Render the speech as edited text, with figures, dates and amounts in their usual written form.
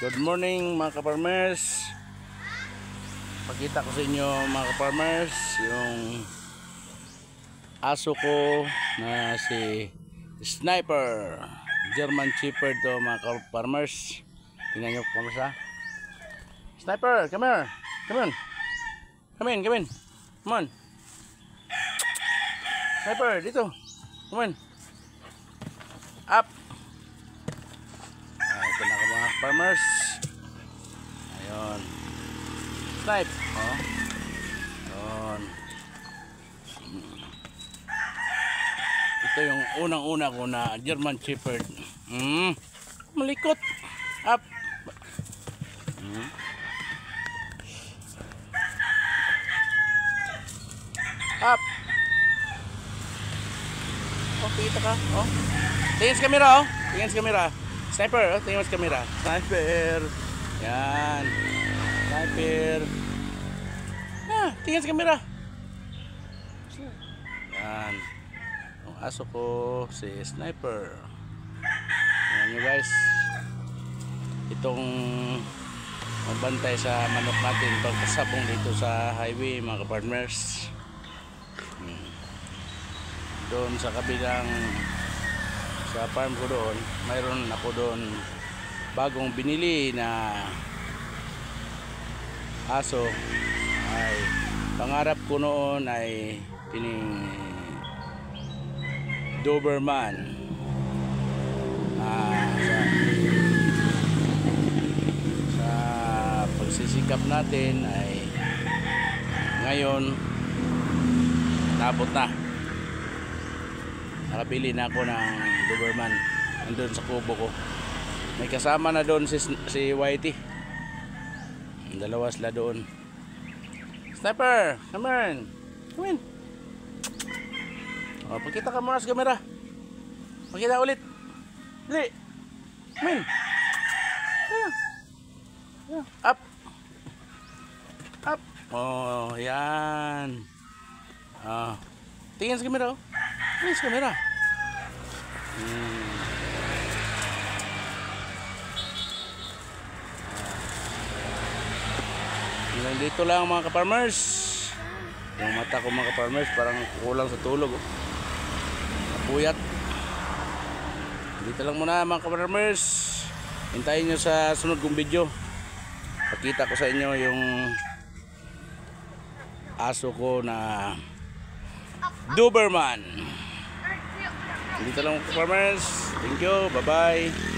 Good morning mga ka-farmers. Pakita ko sa inyo mga ka-farmers yung aso ko na si Sniper. German Shepherd to mga ka-farmers. Tingnan nyo kung sa Sniper, come here. Come on. Come in, come in. Come on. Sniper, dito. Come on. Up. Ito na mga farmers. Ayun. Snipe. Oh. Ayun. Ito yung unang-una ko na German Shepherd. Malikot. Up. Up. Oh, kita ka. Oh. Tingin sa camera, oh. Tingin sa camera. Sniper, oh. Tingin sa camera. Sniper. Yan. Sniper. Ah, tingin sa camera. Yan. Ang aso ko si Sniper. Yan nyo guys. Itong magbantay sa manok natin pagkasabong dito sa highway mga ka-farmers. Doon sa kabilang sa farm ko doon, mayroon ako doon bagong binili na aso. Ay pangarap ko noon ay pining Doberman. Sa pagsisikap natin ay ngayon nabot na. Nakabili na ako ng Doberman. Nandun sa kubo ko. May kasama na doon si Whitey. Dalawa sila doon. Sniper, come on. Come in. Oh, pakita ka muna sa camera. Pakita ulit. Dali. Come in. Up. Up. Oh, yan. Tingin sa camera, oh. Tingin sa camera. Dito lang mga ka-farmers. Yung mata ko mga ka-farmers parang kulang sa tulog, oh. Napuyat. Dito lang muna mga ka-farmers. Hintayin nyo sa sunod kong video. Pakita ko sa inyo yung aso ko na Doberman. Dito lang mga ka-farmers. Thank you. Bye bye.